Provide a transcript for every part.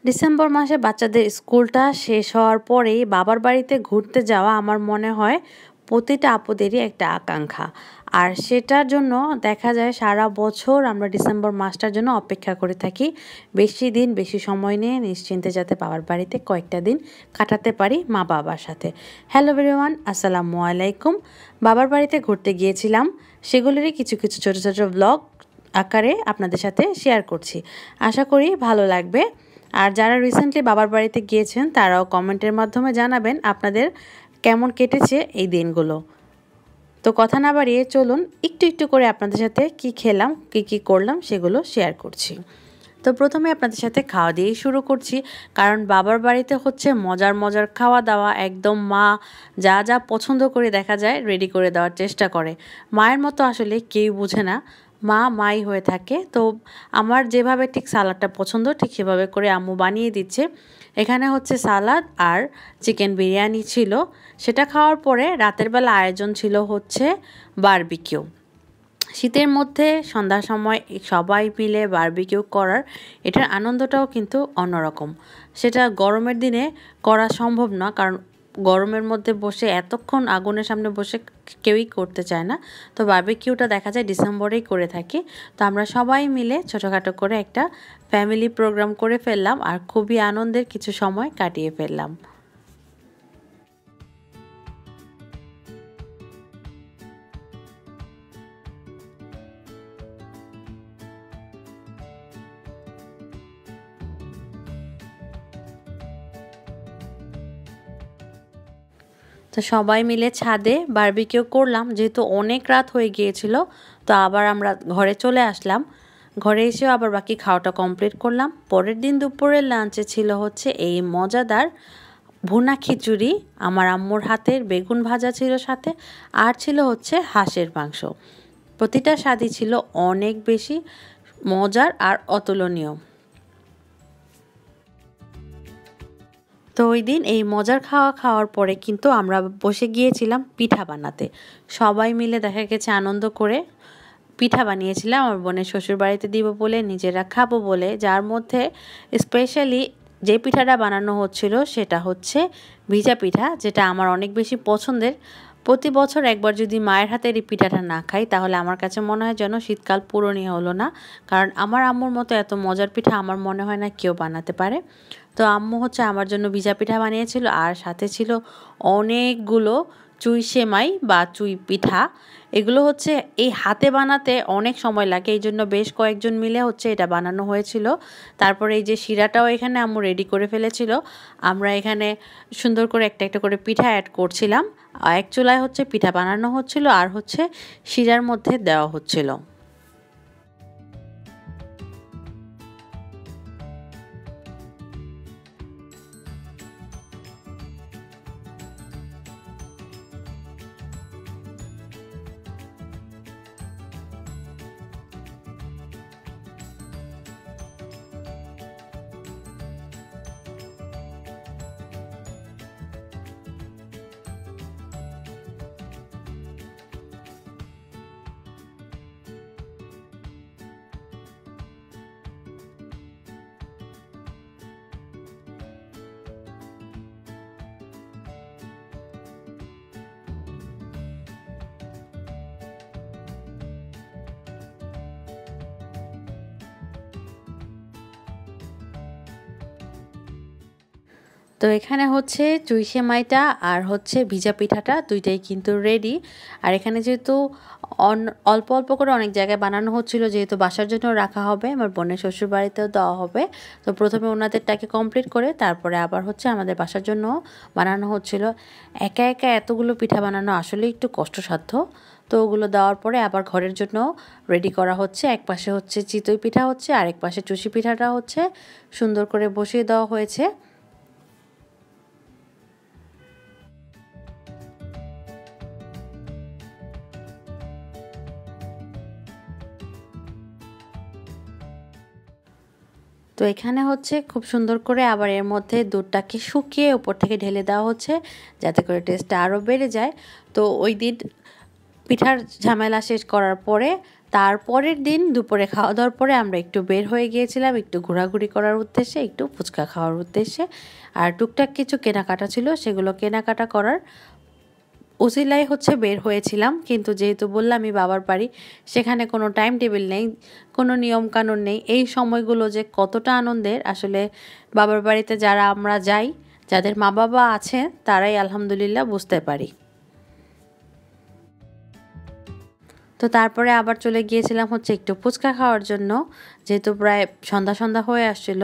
December মাসে বাচ্চাদের স্কুলটা শেষ হওয়ার পরেই বাবার বাড়িতে ঘুরতে যাওয়া আমার মনে হয় প্রতিটা আপুদেরই একটা আকাঙ্ক্ষা। আর সেটার জন্য দেখা যায় সারা বছর আমরা ডিসেম্বর মাসটার জন্য অপেক্ষা করে থাকি, বেশি দিন বেশি সময় নিয়ে নিশ্চিন্তে যাতে বাবার বাড়িতে কয়েকটা দিন কাটাতে পারি মা বাবার সাথে। হ্যালো এভরিওয়ান, আসসালামু আলাইকুম। বাবার বাড়িতে ঘুরতে গিয়েছিলাম, সেগুলোরই কিছু কিছু ছোটো ছোটো ব্লগ আকারে আপনাদের সাথে শেয়ার করছি। আশা করি ভালো লাগবে। আর যারা রিসেন্টলি বাবার বাড়িতে গিয়েছেন তারাও কমেন্টের মাধ্যমে জানাবেন আপনাদের কেমন কেটেছে এই দিনগুলো। তো কথা না বাড়িয়ে চলুন একটু একটু করে আপনাদের সাথে কি খেলাম কি করলাম সেগুলো শেয়ার করছি। তো প্রথমে আপনাদের সাথে খাওয়া দিয়েই শুরু করছি, কারণ বাবার বাড়িতে হচ্ছে মজার মজার খাওয়া দাওয়া, একদম মা যা যা পছন্দ করে দেখা যায় রেডি করে দেওয়ার চেষ্টা করে। মায়ের মতো আসলে কেউ বোঝে না, মা মাই হয়ে থাকে। তো আমার যেভাবে ঠিক সালাডটা পছন্দ ঠিক সেভাবে করে আম্মু বানিয়ে দিচ্ছে। এখানে হচ্ছে সালাদ আর চিকেন বিরিয়ানি ছিল। সেটা খাওয়ার পরে রাতের বেলা আয়োজন ছিল হচ্ছে বারবিকিউ। শীতের মধ্যে সন্ধ্যার সময় সবাই মিলে বারবিকিউ করার এটার আনন্দটাও কিন্তু অন্যরকম। সেটা গরমের দিনে করা সম্ভব না, কারণ গরমের মধ্যে বসে এতক্ষণ আগুনের সামনে বসে কেউই করতে চায় না। তো বারবিকিউটা দেখা যায় ডিসেম্বরেই করে থাকি। তো আমরা সবাই মিলে ছোটোখাটো করে একটা ফ্যামিলি প্রোগ্রাম করে ফেললাম আর খুবই আনন্দের কিছু সময় কাটিয়ে ফেললাম। তো সবাই মিলে ছাদে বারবিকিউ করলাম, যেহেতু অনেক রাত হয়ে গিয়েছিল। তো আবার আমরা ঘরে চলে আসলাম, ঘরে এসেও আবার বাকি খাওয়াটা কমপ্লিট করলাম। পরের দিন দুপুরের লাঞ্চে ছিল হচ্ছে এই মজাদার ভুনা খিচুড়ি, আমার আম্মুর হাতের বেগুন ভাজা ছিল সাথে, আর ছিল হচ্ছে হাঁসের মাংস। প্রতিটা স্বাদই ছিল অনেক বেশি মজার আর অতুলনীয়। তো ওই দিন এই মজার খাওয়ার পরে কিন্তু আমরা বসে গিয়েছিলাম পিঠা বানাতে। সবাই মিলে দেখা গেছে আনন্দ করে পিঠা বানিয়েছিলাম আমার বোনের শ্বশুর বাড়িতে দিব বলে, নিজেরা খাবো বলে। যার মধ্যে স্পেশালি যে পিঠাটা বানানো হচ্ছিল সেটা হচ্ছে ভিজা পিঠা, যেটা আমার অনেক বেশি পছন্দের। প্রতি বছর একবার যদি মায়ের হাতের এই পিঠাটা না খাই তাহলে আমার কাছে মনে হয় যেন শীতকাল পূরণই হলো না, কারণ আমার আম্মুর মতো এত মজার পিঠা আমার মনে হয় না কেউ বানাতে পারে। তো আম্মু হচ্ছে আমার জন্য ভিজা পিঠা বানিয়েছিল, আর সাথে ছিল অনেকগুলো চুই সেমাই বা চুই পিঠা। এগুলো হচ্ছে এই হাতে বানাতে অনেক সময় লাগে, এই জন্য বেশ কয়েকজন মিলে হচ্ছে এটা বানানো হয়েছিল। তারপরে এই যে শিরাটাও এখানে আম্মু রেডি করে ফেলেছিল। আমরা এখানে সুন্দর করে একটা একটা করে পিঠা অ্যাড করছিলাম। এক চুলায় হচ্ছে পিঠা বানানো হচ্ছিল আর হচ্ছে শিরার মধ্যে দেওয়া হচ্ছিল। তো এখানে হচ্ছে চুই সেমাইটা আর হচ্ছে ভিজা পিঠাটা দুইটাই কিন্তু রেডি। আর এখানে যেহেতু অল্প অল্প করে অনেক জায়গায় বানানো হচ্ছিল, যেহেতু বাসার জন্য রাখা হবে, আমার বোনের শ্বশুর বাড়িতেও দেওয়া হবে। তো প্রথমে ওনাদেরটাকে কমপ্লিট করে তারপরে আবার হচ্ছে আমাদের বাসার জন্য বানানো হচ্ছিল। একা একা এতগুলো পিঠা বানানো আসলে একটু কষ্টসাধ্য। তো ওগুলো দেওয়ার পরে আবার ঘরের জন্য রেডি করা হচ্ছে। এক পাশে হচ্ছে চিতই পিঠা হচ্ছে, আরেক পাশে চুষি পিঠাটা হচ্ছে সুন্দর করে বসিয়ে দেওয়া হয়েছে। তো এখানে হচ্ছে খুব সুন্দর করে আবার এর মধ্যে দুধটাকে শুকিয়ে উপর থেকে ঢেলে দেওয়া হচ্ছে, যাতে করে টেস্টটা আরও বেড়ে যায়। তো ওই দিন পিঠার ঝামেলা শেষ করার পরে তারপরের দিন দুপুরে খাওয়া দাওয়ার পরে আমরা একটু বের হয়ে গিয়েছিলাম একটু ঘোরাঘুরি করার উদ্দেশ্যে, একটু ফুচকা খাওয়ার উদ্দেশ্যে। আর টুকটাক কিছু কেনাকাটা ছিল, সেগুলো কেনাকাটা করার উসিলাই হচ্ছে বের হয়েছিলাম। কিন্তু যেহেতু বললামই বাবার বাড়ি, সেখানে কোনো টাইম টেবিল নেই, কোনো নিয়মকানুন নেই। এই সময়গুলো যে কতটা আনন্দের, আসলে বাবার বাড়িতে যারা আমরা যাই, যাদের মা বাবা আছে, তারাই আলহামদুলিল্লাহ বুঝতে পারি। তো তারপরে আবার চলে গিয়েছিলাম হচ্ছে একটু ফুচকা খাওয়ার জন্য, যেহেতু প্রায় সন্ধ্যা সন্ধ্যা হয়ে আসছিল।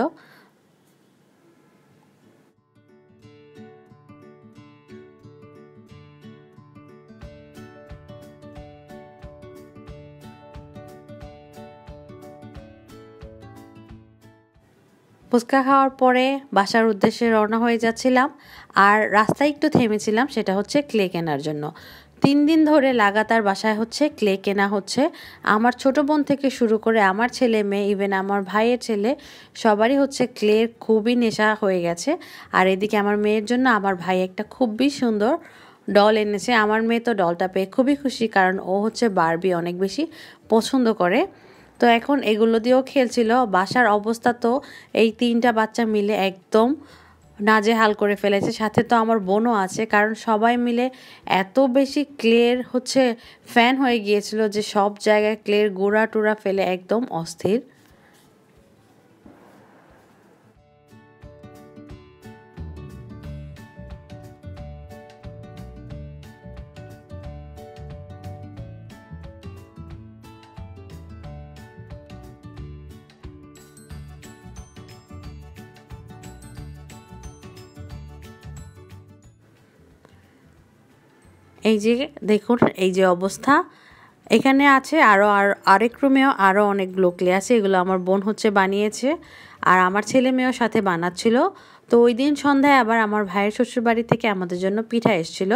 ফুচকা খাওয়ার পরে বাসার উদ্দেশ্যে রওনা হয়ে যাচ্ছিলাম। আর রাস্তায় একটু থেমেছিলাম, সেটা হচ্ছে ক্লে কেনার জন্য। 3 দিন ধরে লাগাতার বাসায় হচ্ছে ক্লে কেনা হচ্ছে। আমার ছোট বোন থেকে শুরু করে আমার ছেলে মেয়ে, ইভেন আমার ভাইয়ের ছেলে, সবারই হচ্ছে ক্লের খুবই নেশা হয়ে গেছে। আর এদিকে আমার মেয়ের জন্য আমার ভাই একটা খুবই সুন্দর ডল এনেছে। আমার মেয়ে তো ডলটা পেয়ে খুবই খুশি, কারণ ও হচ্ছে বারবি অনেক বেশি পছন্দ করে। তো এখন এগুলো দিয়েও খেলছিল। বাসার অবস্থা তো এই 3টা বাচ্চা মিলে একদম নাজেহাল করে ফেলেছে। সাথে তো আমার বোনও আছে, কারণ সবাই মিলে এত বেশি ক্লের হচ্ছে ফ্যান হয়ে গিয়েছিল যে সব জায়গায় ক্লের গুঁড়া টুড়া ফেলে একদম অস্থির। এই যে দেখুন, এই যে অবস্থা। এখানে আছে আরেক রুমেও আরও অনেকগুলো ক্লে আছে, এগুলো আমার বোন হচ্ছে বানিয়েছে, আর আমার ছেলে মেয়েও সাথে বানাচ্ছিল। তো ওই দিন সন্ধ্যায় আবার আমার ভাইয়ের শ্বশুরবাড়ি থেকে আমাদের জন্য পিঠা এসেছিল।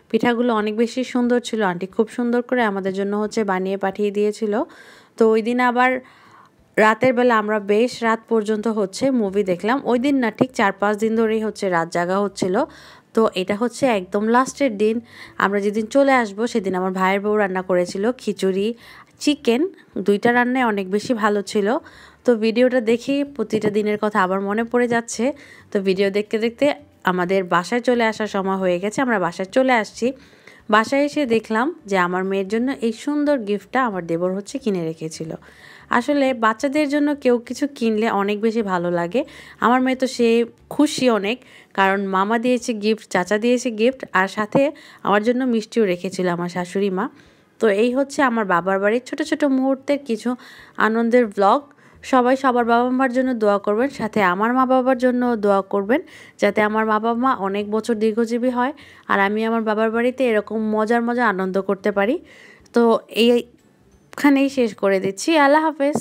পিঠাগুলো অনেক বেশি সুন্দর ছিল, আন্টি খুব সুন্দর করে আমাদের জন্য হচ্ছে বানিয়ে পাঠিয়ে দিয়েছিল। তো ওই দিন আবার রাতের বেলা আমরা বেশ রাত পর্যন্ত হচ্ছে মুভি দেখলাম। ওই দিন না, ঠিক 4-5 দিন ধরেই হচ্ছে রাত জাগা হচ্ছিল। তো এটা হচ্ছে একদম লাস্টের দিন। আমরা যেদিন চলে আসবো সেদিন আমার ভাইয়ের বউ রান্না করেছিল খিচুড়ি, চিকেন, 2টা রান্নায় অনেক বেশি ভালো ছিল। তো ভিডিওটা দেখে প্রতিটা দিনের কথা আবার মনে পড়ে যাচ্ছে। তো ভিডিও দেখতে দেখতে আমাদের বাসায় চলে আসার সময় হয়ে গেছে, আমরা বাসায় চলে আসছি। বাসায় এসে দেখলাম যে আমার মেয়ের জন্য এই সুন্দর গিফটটা আমার দেবর হচ্ছে কিনে রেখেছিল। আসলে বাচ্চাদের জন্য কেউ কিছু কিনলে অনেক বেশি ভালো লাগে। আমার মেয়ে তো সে খুশি অনেক, কারণ মামা দিয়েছে গিফট, চাচা দিয়েছে গিফট, আর সাথে আমার জন্য মিষ্টিও রেখেছিল আমার শাশুড়ি মা। তো এই হচ্ছে আমার বাবার বাড়ির ছোট ছোট মুহূর্তের কিছু আনন্দের ব্লগ। সবাই সবার বাবা মার জন্য দোয়া করবেন, সাথে আমার মা বাবার জন্য দোয়া করবেন, যাতে আমার মা বাবা অনেক বছর দীর্ঘজীবী হয়, আর আমি আমার বাবার বাড়িতে এরকম মজার মজা আনন্দ করতে পারি। তো এইখানেই শেষ করে দিচ্ছি। আল্লাহ হাফেজ।